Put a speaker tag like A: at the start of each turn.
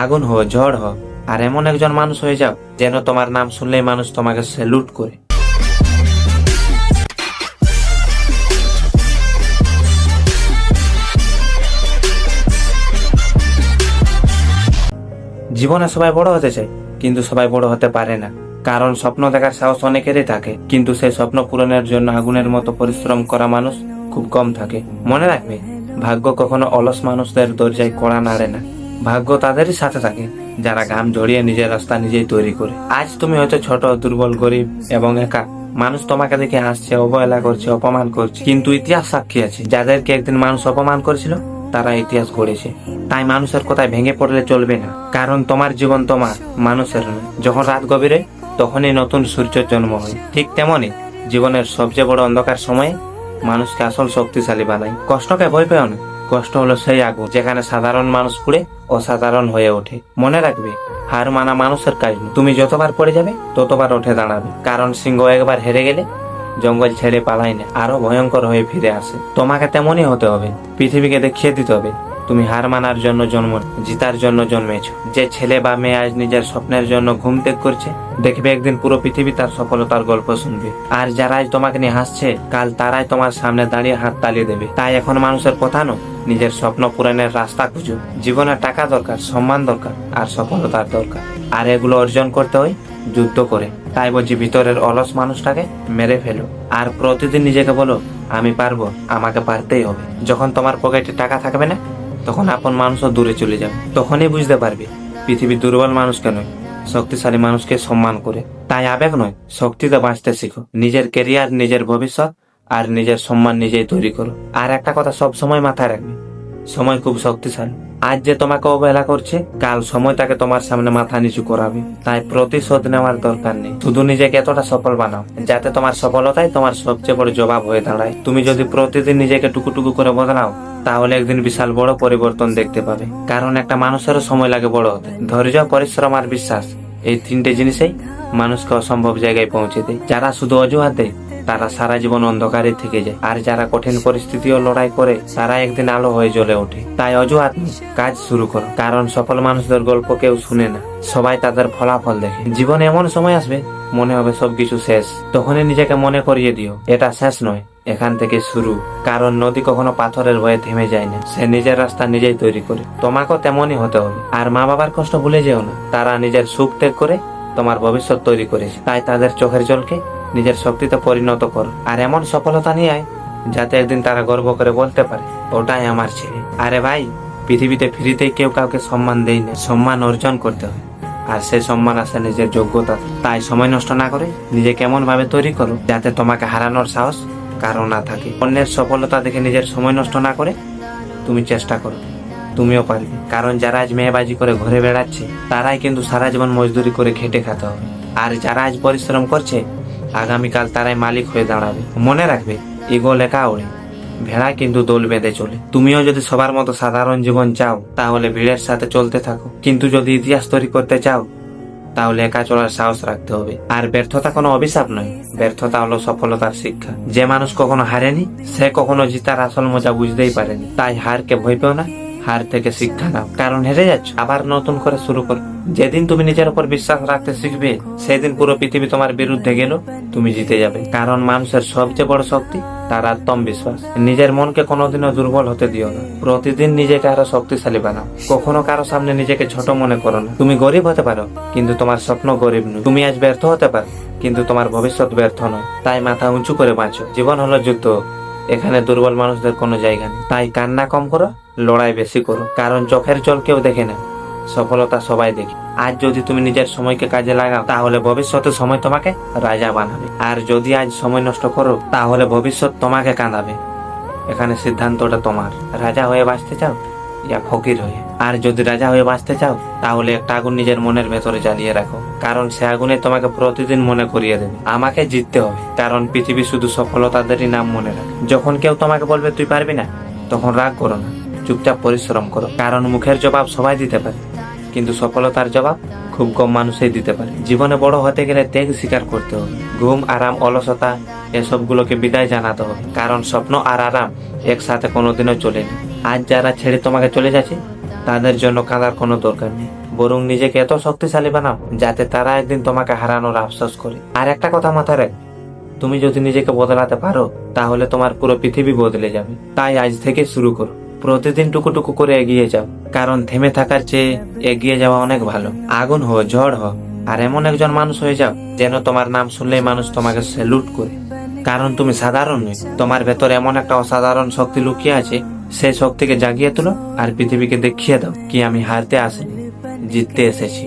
A: আগুন হো, ঝড় হো, আর এমন একজন মানুষ হয়ে যাও যেন তোমার নাম শুনলেই মানুষ তোমাকে স্যালুট করে। জীবনে সবাই বড় হতে চায়, কিন্তু সবাই বড় হতে পারে না। কারণ স্বপ্ন দেখার সাহস অনেকেরই থাকে, কিন্তু সেই স্বপ্ন পূরণের জন্য আগুনের মতো পরিশ্রম করা মানুষ খুব কম থাকে। মনে রাখবে, ভাগ্য কখনো অলস মানুষদের দরজায় কড়া নাড়ে না। ভাগ্য তাদেরই সাথে থাকে যারা ঘাম ঝরিয়ে নিজের রাস্তা নিজেই তৈরি করে। আজ তুমি হয়তো ছোট, দুর্বল, গরিব এবং একা। মানুষ তোমাকে দেখে হাসছে, অবহেলা করছে, অপমান করছে, কিন্তু ইতিহাস সাক্ষী আছে যাদেরকে একদিন মানুষ অপমান করেছিল তারা ইতিহাস গড়েছে। তাই মানুষের কথায় ভেঙে পড়লে চলবে না, কারণ তোমার জীবন তোমার, মানুষের নয়। যখন রাত গভীরে তখনই নতুন সূর্যের জন্ম হয়। ঠিক তেমনই জীবনের সবচেয়ে বড় অন্ধকার সময়ে মানুষকে আসল শক্তিশালী বানায়। কষ্টকে ভয় পেও না, কষ্ট হলো সেই আগুন যেখানে সাধারণ মানুষ পুড়ে অসাধারণ হয়ে ওঠে। মনে রাখবে, হার মানা মানুষের কাজ নয়। তুমি যতবার পড়ে যাবে ততবার উঠে দাঁড়াবে, কারণ সিংহ একবার হেরে গেলে জঙ্গল ছেড়ে পালায় না, আরো ভয়ঙ্কর হয়ে ফিরে আসে। তোমাকে তেমনই হতে হবে। পৃথিবীকে দেখিয়ে দিতে হবে তুমি হার মানার জন্য জন্ম, জিতার জন্য জন্মেছ। যে ছেলে বা মেয়ে আজ নিজের স্বপ্নের জন্য ঘুম ত্যাগ করছে, দেখবে একদিন পুরো পৃথিবী তার সফলতার গল্প শুনবে। আর যারা আজ তোমাকে নিয়ে হাসছে, কাল তারাই তোমার সামনে দাঁড়িয়ে হাত তালি দেবে। তাই এখন মানুষের কথা নয়, নিজের স্বপ্ন পূরণের রাস্তা খুঁজো। জীবনে টাকা দরকার, সম্মান দরকার, আর সফলতার দরকার। আর এগুলো অর্জন করতে হয় যুদ্ধ করে। তাই বলছি, ভিতরের অলস মানুষটাকে মেরে ফেলো, আর প্রতিদিন নিজেকে বলো, আমি পারবো, আমাকে পারতেই হবে। যখন তোমার পকেটে টাকা থাকবে না, তখন আপন মানুষও দূরে চলে যাবে। তখনই বুঝতে পারবে পৃথিবীর দুর্বল মানুষকে নয়, শক্তিশালী মানুষকে সম্মান করে। তাই আবেগ নয়, শক্তিতে বাঁচতে শিখো। নিজের কেরিয়ার, নিজের ভবিষ্যৎ আর নিজের সম্মান নিজেই তৈরি করো। আর একটা কথা সব সময় মাথায় রাখবে, সময় খুব শক্তিশালী। আজ যে তোমাকে অবহেলা করছে, কাল সময় তাকে তোমার সামনে মাথা নিচু করাবে। তাই প্রতিশোধ নেওয়ার দরকার নেই, শুধু নিজেকে এতটা সফল বানাও যাতে তোমার সফলতাই তোমার সবচেয়ে বড় জবাব হয়ে দাঁড়ায়। তুমি যদি প্রতিদিন নিজেকে টুকু করে বদলাও, তাহলে একদিন বিশাল বড় পরিবর্তন দেখতে পাবে। কারণ একটা মানুষেরও সময় লাগে বড় হতে। ধৈর্য, পরিশ্রম আর বিশ্বাস, এই তিনটে জিনিসেই মানুষকে অসম্ভব জায়গায় পৌঁছে দেয়। যারা শুধু অজুহাত দেয় তারা সারা জীবন অন্ধকারে থেকে যায়, আর যারা কঠিন পরিস্থিতিও লড়াই করে তারা একদিন আলো হয়ে জ্বলে ওঠে। তাই অজুহাত নেই, কাজ শুরু করো। কারণ সফল মানুষদের গল্প কেউ শুনে না, সবাই তাদের ফলাফল দেখে। জীবনে এমন সময় আসবে মনে হবে সবকিছু শেষ, তখনই নিজেকে মনে করিয়ে দিও, এটা শেষ নয়, এখান থেকে শুরু। কারণ নদী কখনো পাথরের ভয়ে থেমে যায় না, সে নিজের রাস্তা নিজেই তৈরি করে। তোমাকেও তেমনই হতে হবে। আর মা বাবার কষ্ট ভুলে যেও না, তারা নিজের সুখ ত্যাগ করে তোমার ভবিষ্যৎ তৈরি করেছে। তাই তাদের চোখের জলকে নিজের শক্তিতে পরিণত করো, আর এমন সফলতা নিয়ে আয় যাতে একদিন তারা গর্ব করে বলতে পারে, ওটাই আমার ছেলে। আরে ভাই, পৃথিবীতে ফ্রিতেই কেউ কাউকে সম্মান দেয় না, সম্মান অর্জন করতে হয়, আর সেই সম্মান আসে নিজের যোগ্যতা। তাই সময় নষ্ট না করে নিজেকে এমন ভাবে তৈরি করো যাতে তোমাকে হারানোর সাহস কারো না থাকে। অন্যের সফলতা দেখে নিজের সময় নষ্ট না করে তুমি চেষ্টা করো, তুমিও পারবে। কারণ যারা আজ মেয়েবাজি করে ঘুরে বেড়াচ্ছে, তারাই কিন্তু সারা জীবন মজদুরি করে খেটে খেতে হবে। আর যারা আজ পরিশ্রম করছে, আগামীকাল তারাই মালিক হয়ে দাঁড়াবে। মনে রাখবে, ইগো লেখা ওড়ে, ভেড়া কিন্তু দোল বেঁধে চলে। তুমিও যদি সবার মতো সাধারণ জীবন চাও, তাহলে ভিড়ের সাথে চলতে থাকো। কিন্তু যদি ইতিহাস তৈরি করতে চাও, তাহলে একা চলার সাহস রাখতে হবে। আর ব্যর্থতা কোনো অভিশাপ নয়, ব্যর্থতা হলো সফলতার শিক্ষা। যে মানুষ কখনো হারেনি, সে কখনো জিতার আসল মজা বুঝতেই পারেনি। তাই হারকে ভয় পেও না, হার থেকে শিক্ষা নাও। কারণ হেরে যাচ্ছ, আবার নতুন করে শুরু করো। যেদিন তুমি নিজের উপর বিশ্বাস রাখতে শিখবে, সেদিন পুরো পৃথিবী তোমার বিরুদ্ধে গেল, তুমি জিতে যাবে। কারণ মানুষের সবচেয়ে বড় শক্তি তার আত্মবিশ্বাস। নিজের মনকে কোনোদিনও দুর্বল হতে দিও না, প্রতিদিন নিজেকে আরো শক্তিশালী বানাও। কখনো কারো সামনে নিজেকে ছোট মনে করো না। তুমি গরিব হতে পারো, কিন্তু তোমার স্বপ্ন গরিব নয়। তুমি আজ ব্যর্থ হতে পারো, কিন্তু তোমার ভবিষ্যৎ ব্যর্থ নয়। তাই মাথা উঁচু করে বাঁচো। জীবন হলো যুদ্ধ, এখানে দুর্বল মানুষদের কোনো জায়গা নেই। তাই কান্না কম করো, লড়াই বেশি করো। কারণ চোখের জল কেউ দেখে না, সফলতা সবাই দেখে। আজ যদি তুমি নিজের সময়কে কাজে লাগাও, তাহলে ভবিষ্যতে সময় তোমাকে রাজা বানাবে। আর যদি আজ সময় নষ্ট করো, তাহলে ভবিষ্যৎ তোমাকে কাঁদাবে। এখানে সিদ্ধান্তটা তোমার, রাজা হয়ে বাঁচতে চাও ইয়া ফকির হয়ে। আর যদি রাজা হয়ে বাঁচতে চাও, তাহলে একটা আগুন নিজের মনের ভেতরে জ্বালিয়ে রাখো। কারণ সে আগুনে তোমাকে প্রতিদিন মনে করিয়ে দেবে, আমাকে জিততে হবে। কারণ পৃথিবী শুধু সফলতাদেরই নাম মনে রাখে। যখন কেউ তোমাকে বলবে তুই পারবি না, তখন রাগ করো না, চুপচাপ পরিশ্রম করো। কারণ মুখের জবাব সবাই দিতে পারে, কিন্তু সফলতার জবাব খুব কম মানুষই দিতে পারে। জীবনে বড় হতে গেলে ত্যাগ স্বীকার করতে হবে। ঘুম, আরাম, অলসতা এসবগুলোকে বিদায় জানাতে হবে। কারণ স্বপ্ন আর আরাম একসাথে কোনোদিনও চলে না। আজ যারা ছেড়ে তোমাকে চলে যাচ্ছে, তাদের জন্য কাঁদার কোনো দরকার নেই, বরং নিজেকে এত শক্তিশালী বানাও যাতে তারা একদিন তোমাকে হারানোর আফসোস করে। আর একটা কথা মাথায় রাখ, তুমি যদি নিজেকে বদলাতে পারো তাহলে তোমার পুরো পৃথিবী বদলে যাবে। তাই আজ থেকে শুরু করো, প্রতিদিন টুকু করে এগিয়ে যাও, কারণ থেমে থাকার চেয়ে এগিয়ে যাওয়া অনেক ভালো। আগুন হো, ঝড় হো, আর এমন একজন মানুষ হয়ে যাও যেন তোমার নাম শুনলেই মানুষ তোমাকে স্যালুট করে। কারণ তুমি সাধারণ নয়, তোমার ভেতর এমন একটা অসাধারণ শক্তি লুকিয়ে আছে। সেই শক্তিকে জাগিয়ে তুলো আর পৃথিবীকে দেখিয়ে দাও কি আমি হারতে আসিনি, জিততে এসেছি।